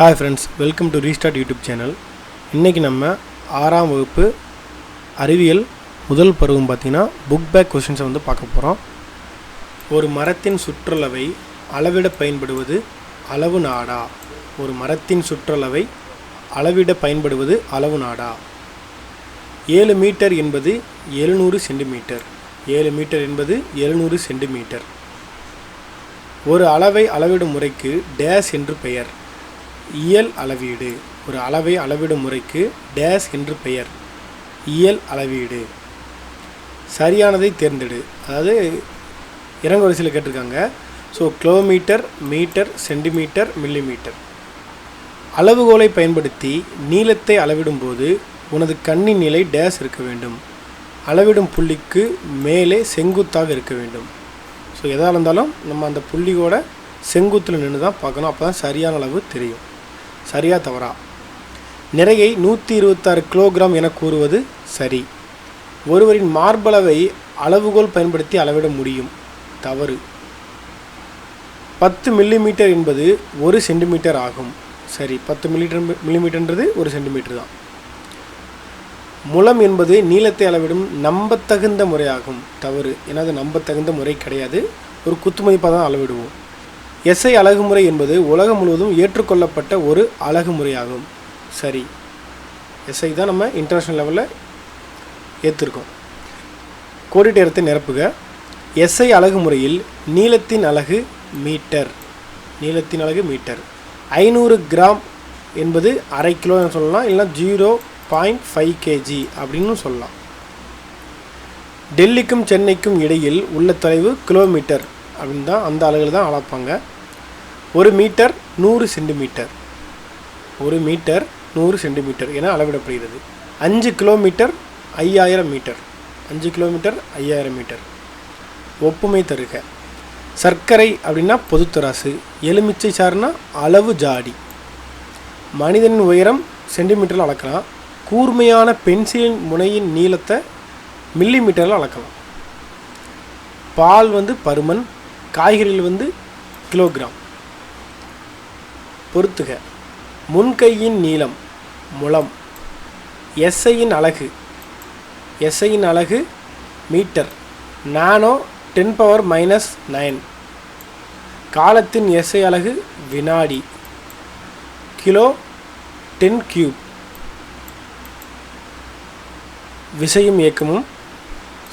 Hi friends, welcome to Restart YouTube channel. இன்னைக்கு நம்ம 6ஆம் வகுப்பு அறிவியல் முதல் பருவம் பார்த்தீங்கன்னா புக் பேக் क्वेश्चंस வந்து பார்க்க போறோம். ஒரு மரத்தின் சுற்றளவை அளவிட பயன்படுவது அளவு நாடா? ஒரு மரத்தின் சுற்றளவை அளவிட பயன்படுவது அளவு நாடா? 7 மீட்டர் என்பது 700 சென்டிமீட்டர். 7 மீட்டர் என்பது 700 சென்டிமீட்டர். ஒரு அளவை அளவிடும் முறைக்கு டேஷ் என்று பெயர். இயல் அளவீடு. ஒரு அளவை அளவிடும் முறைக்கு டேஷ் என்று பெயர். இயல் அளவீடு. சரியானதை தேர்ந்தெடு. அதாவது இறங்கு வரிசையில் கேட்டிருக்காங்க. So kilometre, metre, centimetre, millimetre. அளவுகோலை பயன்படுத்தி நீளத்தை அளவிடும்போது உனது கண்ணின் நிலை டேஷ் இருக்க வேண்டும். அளவிடும் புள்ளிக்கு மேலே செங்குத்தாக இருக்க வேண்டும். ஸோ எதாக இருந்தாலும் நம்ம அந்த புள்ளியோட செங்குத்தில் நின்று தான் பார்க்கணும். அப்போ தான் சரியான அளவு தெரியும். சரியா தவறா? நிறையை 126 கிலோகிராம் என கூறுவது சரி. ஒருவரின் மார்பளவை அளவுகோல் பயன்படுத்தி அளவிட முடியும். தவறு. 10 மில்லிமீட்டர் என்பது 1 சென்டிமீட்டர் ஆகும். சரி. 10 மில்லிமீட்டர்ன்றது 1 சென்டிமீட்டர் தான். முழம் என்பது நீளத்தை அளவிடும் நம்பத்தகுந்த முறையாகும். தவறு. ஏன்னா அது நம்பத்தகுந்த முறை கிடையாது. ஒரு குத்துமதிப்பாக தான் அளவிடுவோம். எஸ்ஐ அலகுமுறை என்பது உலகம் முழுவதும் ஏற்றுக்கொள்ளப்பட்ட ஒரு அலகுமுறையாகும். சரி. எஸ்ஐ தான் நம்ம இன்டர்நேஷ்னல் லெவலில் ஏற்றிருக்கோம். கோடிட்ட இடத்தை நிரப்புக. எஸ்ஐ அலகுமுறையில் நீளத்தின் அலகு மீட்டர். நீளத்தின் அலகு மீட்டர். 500 கிராம் என்பது அரை கிலோன்னு சொல்லலாம். இல்லைனா 0.5 kg அப்படின்னு சொல்லலாம். டெல்லிக்கும் சென்னைக்கும் இடையில் உள்ள தொலைவு கிலோமீட்டர் அப்படின்னு தான் அந்த அளவில் தான் அளப்பாங்க. 1 மீட்டர் 100 சென்டிமீட்டர். 1 மீட்டர் 100 சென்டிமீட்டர் என அளவிடப்படுகிறது. 5 கிலோமீட்டர் 5000 மீட்டர். 5 kilometre 5000 metre. ஒப்புமை தருக. சர்க்கரை அப்படின்னா பொதுத்தராசு. எலுமிச்சை சாறுனா அளவு ஜாடி. மனிதனின் உயரம் சென்டிமீட்டரில் அளக்கலாம். கூர்மையான பென்சிலின் முனையின் நீளத்தை மில்லிமீட்டரில் அளக்கலாம். பால் பருமன். காய்கறிகள் கிலோகிராம். பொறுத்துக. முன்கையின் நீளம் முழம். எஸ்ஐயின் அலகு. எஸ்ஐயின் அலகு மீட்டர். நானோ 10⁻⁻⁹. காலத்தின் எஸ்ஐ அலகு வினாடி. Kilo 10 cube. விசையும் இயக்கமும்.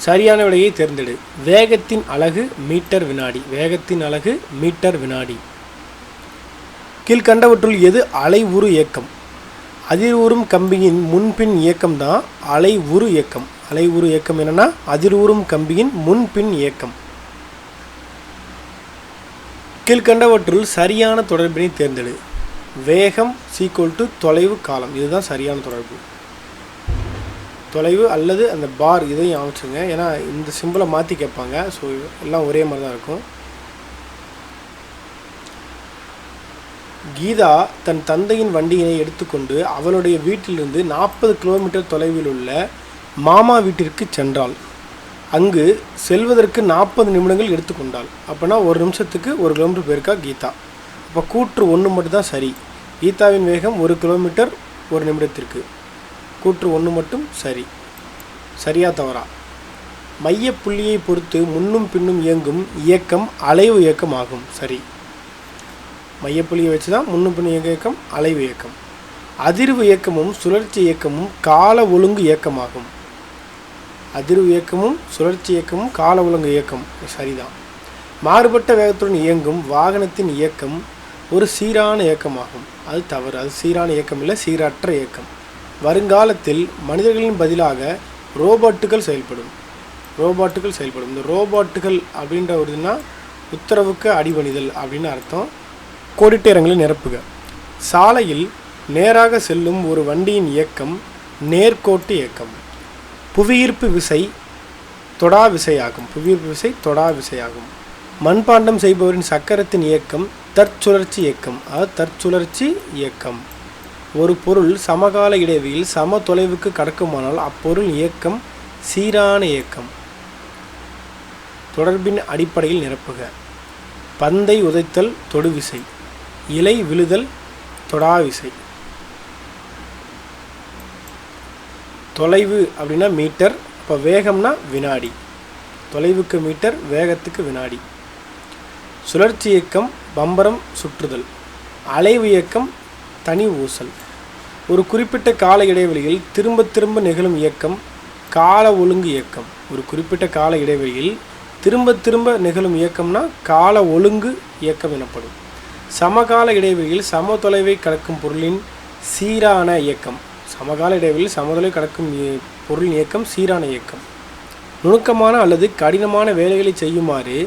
சரியான விடையை தேர்ந்தெடு. வேகத்தின் அலகு மீட்டர் வினாடி. வேகத்தின் அலகு மீட்டர் வினாடி. கீழ்கண்டவற்றுள் எது அலைவுறு இயக்கம்? அதிர்வுறும் கம்பியின் முன்பின் இயக்கம் தான் அலைவுறு இயக்கம். அலைவுறு இயக்கம் என்னன்னா அதிர்வுறும் கம்பியின் முன்பின் இயக்கம். கீழ்கண்டவற்றுள் சரியான தொடர்பினை தேர்ந்தெடு. வேகம் = தொலைவு காலம். இதுதான் சரியான தொடர்பு. தொலைவு அல்லது அந்த பார் இதையும் அமைச்சுங்க. ஏன்னா இந்த சிம்பிளை மாற்றி கேட்பாங்க. ஸோ எல்லாம் ஒரே மாதிரி தான் இருக்கும். கீதா தன் தந்தையின் வண்டியினை எடுத்துக்கொண்டு அவளுடைய வீட்டிலிருந்து 40 கிலோமீட்டர் தொலைவில் உள்ள மாமா வீட்டிற்கு சென்றாள். அங்கு செல்வதற்கு 40 நிமிடங்கள் எடுத்துக்கொண்டாள். அப்போனா 1 நிமிஷத்துக்கு 1 கிலோமீட்டர் போயிருக்கா கீதா. அப்போ கூற்று 1 மட்டும்தான் சரி. கீதாவின் வேகம் 1 கிலோமீட்டர் 1 நிமிடத்திற்கு. கூற்று 1 மட்டும் சரி. சரியா தவறா? மைய புள்ளியை பொறுத்து முன்னும் பின்னும் இயங்கும் இயக்கம் அலைவு இயக்கம் ஆகும். சரி. மையப்புள்ளியை வச்சு தான் முன்னும் பின்னும் இயக்கம் அலைவு இயக்கம். அதிர்வு இயக்கமும் சுழற்சி இயக்கமும் கால ஒழுங்கு இயக்கமாகும். அதிர்வு இயக்கமும் சுழற்சி இயக்கமும் கால ஒழுங்கு இயக்கம். சரிதான். மாறுபட்ட வேகத்துடன் இயங்கும் வாகனத்தின் இயக்கம் ஒரு சீரான இயக்கமாகும். அது தவறு. அது சீரான இயக்கம் இல்லை, சீரற்ற இயக்கம். வருங்காலத்தில் மனிதர்களின் பதிலாக ரோபோட்டுகள் செயல்படும். ரோபோட்டுகள் செயல்படும். இந்த ரோபோட்டுகள் அப்படின்ற ஒருதுன்னா உத்தரவுக்கு அடிபணிதல் அப்படின்னு அர்த்தம். கோடிட்ட இடங்களை நிரப்புக. சாலையில் நேராக செல்லும் ஒரு வண்டியின் இயக்கம் நேர்கோட்டு இயக்கம். புவியீர்ப்பு விசை தொடா விசையாகும். புவியீர்ப்பு விசை தொடா விசையாகும். மண்பாண்டம் செய்பவரின் சக்கரத்தின் இயக்கம் தற்சுழற்சி இயக்கம். அது தற்சுழற்சி இயக்கம். ஒரு பொருள் சமகால இடைவெளியில் சம தொலைவுக்கு கடக்குமானால் அப்பொருள் இயக்கம் சீரான இயக்கம். தொடர்பின் அடிப்படையில் நிரப்புக. பந்தை உதைத்தல் தொடுவிசை. இலை விழுதல் தொடாவிசை. தொலைவு அப்படின்னா மீட்டர், இப்போ வேகம்னா வினாடி. தொலைவுக்கு மீட்டர், வேகத்துக்கு வினாடி. சுழற்சி இயக்கம் பம்பரம் சுற்றுதல். அலைவு இயக்கம் தனி ஊசல். ஒரு குறிப்பிட்ட கால இடைவெளியில் திரும்ப திரும்ப நிகழும் இயக்கம் கால ஒழுங்கு இயக்கம். ஒரு குறிப்பிட்ட கால இடைவெளியில் திரும்ப திரும்ப நிகழும் இயக்கம்னா கால ஒழுங்கு இயக்கம் எனப்படும். சமகால இடைவெளியில் சம தொலைவை கடக்கும் பொருளின் சீரான இயக்கம். சமகால இடைவெளியில் சமதொலை கடக்கும் பொருளின் இயக்கம் சீரான இயக்கம். நுணுக்கமான அல்லது கடினமான வேலைகளை செய்யுமாறு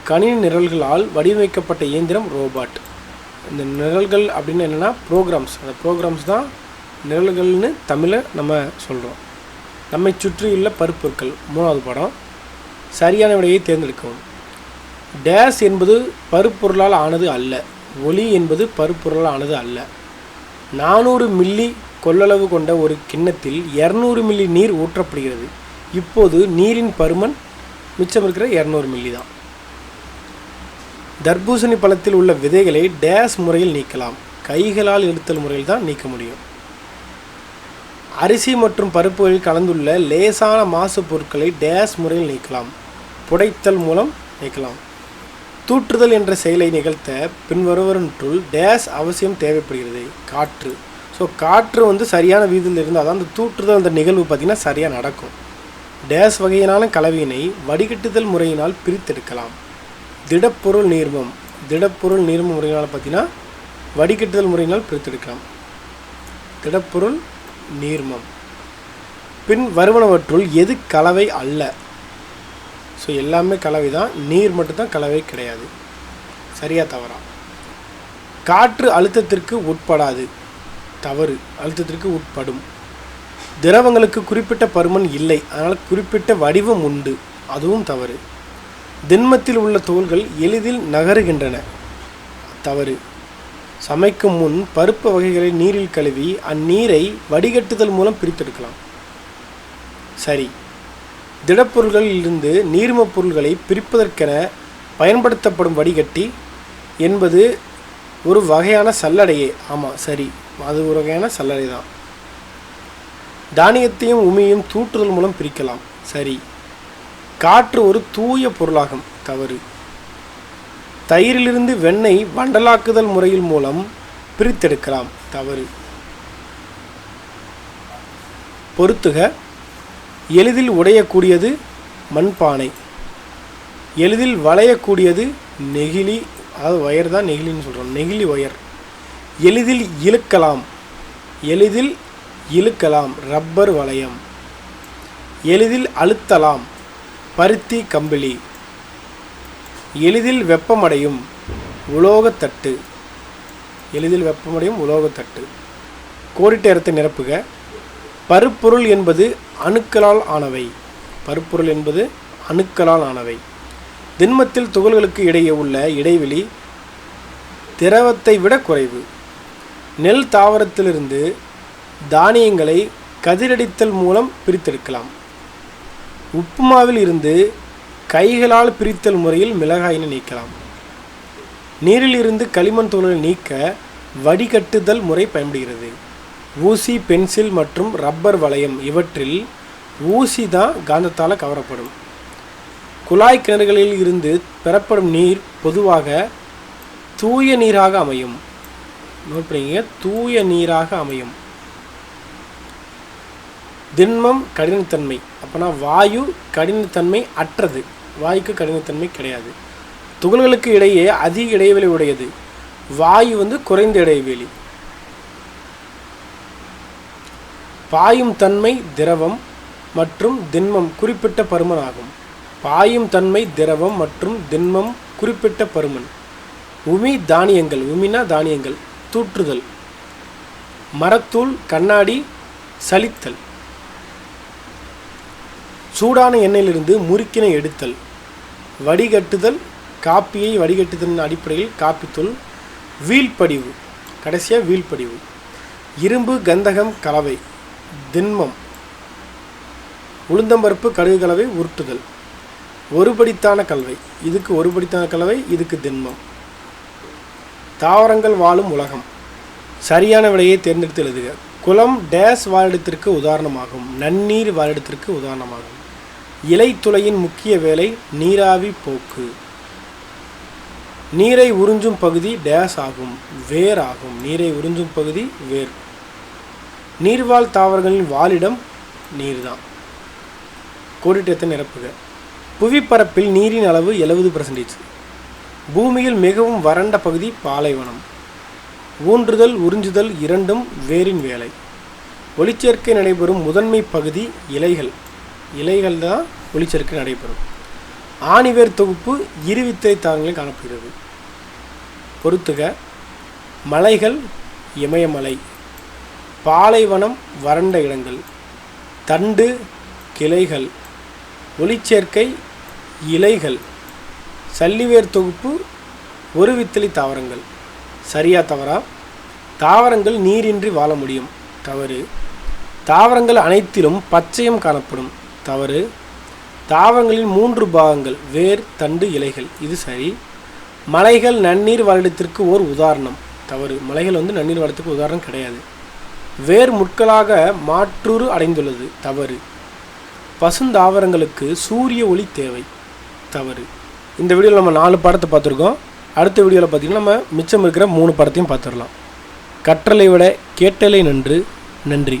கணினி நிரல்களால் வடிவமைக்கப்பட்ட இயந்திரம் ரோபாட். இந்த நிரல்கள் அப்படின்னு என்னென்னா ப்ரோக்ராம்ஸ். அந்த ப்ரோக்ராம்ஸ் தான் நிரல்கள்னு தமிழில் நம்ம சொல்கிறோம். நம்மை சுற்றியுள்ள பருப்பொருட்கள். 3வது படம். சரியான விடையை தேர்ந்தெடுக்கவும். டேஸ் என்பது பருப்பொருளால் ஆனது அல்ல. ஒளி என்பது பருப்பொருளால் ஆனது அல்ல. 400 மில்லி கொள்ளளவு கொண்ட ஒரு கிண்ணத்தில் 200 மில்லி நீர் ஊற்றப்படுகிறது. இப்போது நீரின் பருமன் மிச்சம் இருக்கிற 200 மில்லி தான். தர்பூசணி பழத்தில் உள்ள விதைகளை டேஸ் முறையில் நீக்கலாம். கைகளால் எடுத்தல் முறையில் தான் நீக்க முடியும். அரிசி மற்றும் பருப்புகளில் கலந்துள்ள லேசான மாசு பொருட்களை டேஸ் முறையில் நீக்கலாம். புடைத்தல் மூலம் நீக்கலாம். தூற்றுதல் என்ற செயலை நிகழ்த்த பின்வருவனற்றுள் டேஸ் அவசியம் தேவைப்படுகிறது. காற்று. ஸோ காற்று சரியான வீதியில் இருந்தால் தான் அந்த தூற்றுதல் அந்த நிகழ்வு பார்த்திங்கன்னா சரியாக நடக்கும். டேஸ் வகையினான கலவையினை வடிகட்டுதல் முறையினால் பிரித்தெடுக்கலாம். திடப்பொருள் நீர்மம். திடப்பொருள் நீர்ம முறையினால் பார்த்திங்கன்னா வடிகட்டுதல் முறையினால் பிரித்தெடுக்கலாம். திடப்பொருள் நீர்மம். பின் வருவனவற்றுள் எது கலவை அல்ல? ஸோ எல்லாமே கலவை தான், நீர் மட்டும்தான் கலவை கிடையாது. சரியா தவறா? காற்று அழுத்தத்திற்கு உட்படாது. தவறு. அழுத்தத்திற்கு உட்படும். திரவங்களுக்கு குறிப்பிட்ட பருமன் இல்லை, அதனால் குறிப்பிட்ட வடிவம் உண்டு. அதுவும் தவறு. திண்மத்தில் உள்ள தோல்கள் எளிதில் நகருகின்றன. தவறு. சமைக்கும் முன் பருப்பு வகைகளை நீரில் கழுவி அந்நீரை வடிகட்டுதல் மூலம் பிரித்தெடுக்கலாம். சரி. திடப்பொருள்களில் இருந்து நீர்மப் பொருள்களை பிரிப்பதற்கென பயன்படுத்தப்படும் வடிகட்டி என்பது ஒரு வகையான சல்லடையே. ஆமாம், சரி, அது ஒரு வகையான சல்லடை தான். தானியத்தையும் உமியையும் தூற்றுதல் மூலம் பிரிக்கலாம். சரி. காற்று ஒரு தூய பொருளாகும். தவறு. தயிரிலிருந்து வெண்ணெய் வண்டலாக்குதல் முறையில் மூலம் பிரித்தெடுக்கலாம். தவறு. பொறுத்துக. எளிதில் உடையக்கூடியது மண்பானை. எளிதில் வளையக்கூடியது நெகிழி. அதாவது ஒயர் தான் நெகிழின்னு சொல்கிறோம். நெகிழி ஒயர். எளிதில் இழுக்கலாம். எளிதில் இழுக்கலாம் ரப்பர் வளையம். எளிதில் அழுத்தலாம் பருத்தி கம்பிளி. எளிதில் வெப்பமடையும் உலோகத்தட்டு. எளிதில் வெப்பமடையும் உலோகத்தட்டு. கோடிட்ட இடத்தை நிரப்புக. பருப்பொருள் என்பது அணுக்களால் ஆனவை. பருப்பொருள் என்பது அணுக்களால் ஆனவை. திண்மத்தில் துகள்களுக்கு இடையே உள்ள இடைவெளி திரவத்தை விட குறைவு. நெல் தாவரத்திலிருந்து தானியங்களை கதிரடித்தல் மூலம் பிரித்தெடுக்கலாம். உப்புமாவில் இருந்து கைகளால் பிரித்தல் முறையில் மிளகாயினை நீக்கலாம். நீரில் இருந்து களிமண் துகளை நீக்க வடிகட்டுதல் முறை பயன்படுகிறது. ஊசி, பென்சில் மற்றும் ரப்பர் வளையம் இவற்றில் ஊசி தான் காந்தத்தால் கவரப்படும். குழாய் கிணறுகளில் இருந்து பெறப்படும் நீர் பொதுவாக தூய நீராக அமையும். நோட் பண்ணிங்க, தூய நீராக அமையும். திண்மம் கடினத்தன்மை. அப்போனா வாயு கடினத்தன்மை அற்றது. வாயுக்கு கடினத்தன்மை கிடையாது. துகள்களுக்கு இடையே அதிக இடைவெளி உடையது. வாயு குறைந்த இடைவெளி. பாயும் தன்மை திரவம் மற்றும் திண்மம் குறிப்பிட்ட பருமன் ஆகும். பாயும் தன்மை திரவம் மற்றும் திண்மம் குறிப்பிட்ட பருமன். உமி தானியங்கள். உமினா தானியங்கள். தூற்றுதல். மரத்தூள், கண்ணாடி, சலித்தல். சூடான எண்ணெயிலிருந்து முறுக்கினை எடுத்தல். வடிகட்டுதல். காப்பியை வடிகட்டுதலின் அடிப்படையில் காப்பித்தூள். வீழ்படிவு. கடைசியாக வீழ்படிவு. இரும்பு கந்தகம் கலவை திண்மம். உளுந்தம்பருப்பு கடுகு கலவை உருட்டுதல். ஒருபடித்தான கலவை. இதுக்கு ஒருபடித்தான கலவை, இதுக்கு திண்மம். தாவரங்கள் வாழும் உலகம். சரியான விடையை தேர்ந்தெடுத்து எழுதுக. குளம் டேஸ் வாழிடத்திற்கு உதாரணமாகும். நன்னீர் வாழிடத்திற்கு உதாரணமாகும். இலைத்துளையின் முக்கிய வேலை நீராவி போக்கு. நீரை உறிஞ்சும் பகுதி டேஸ் ஆகும். வேர் ஆகும். நீரை உறிஞ்சும் பகுதி வேர். நீர்வாழ் தாவரங்களின் வாழிடம் நீர்தான். கோடிட்டத்தை நிரப்புக. புவிப்பரப்பில் நீரின் அளவு 70%. பூமியில் மிகவும் வறண்ட பகுதி பாலைவனம். ஊன்றுதல் உறிஞ்சுதல் இரண்டும் வேரின் வேலை. ஒளிச்சேர்க்கை நடைபெறும் முதன்மை பகுதி இலைகள். இலைகள் தான் ஒளிச்சேர்க்கை நடைபெறும். ஆணிவேர் தொகுப்பு இருவித்திரை தாவரங்களில் காணப்படுகிறது. பொறுத்துக. மலைகள் இமயமலை. பாலைவனம் வறண்ட இடங்கள். தண்டு கிளைகள். ஒளிச்சேர்க்கை இலைகள். சல்லிவேர் தொகுப்பு ஒரு வித்திலை தாவரங்கள். சரியா தவறா? தாவரங்கள் நீரின்றி வாழ முடியும். தவறு. தாவரங்கள் அனைத்திலும் பச்சையம் காணப்படும். தவறு. தாவரங்களின் 3 பாகங்கள் வேர் தண்டு இலைகள். இது சரி. மலைகள் நன்னீர் வாழிடத்திற்கு ஓர் உதாரணம். தவறு. மலைகள் நன்னீர் வாழிடத்துக்கு உதாரணம் கிடையாது. வேர் முட்களாக மாற்றுரு அடைந்துள்ளது. தவறு. பசுந்தாவரங்களுக்கு சூரிய ஒளி தேவை. தவறு. இந்த வீடியோவில் நம்ம 4 பாடத்தை பார்த்துருக்கோம். அடுத்த வீடியோவில் பார்த்திங்கன்னா நம்ம மிச்சம் இருக்கிற 3 பாடத்தையும் பார்த்துடலாம். கற்றலை விட கேட்டலை நன்று. நன்றி.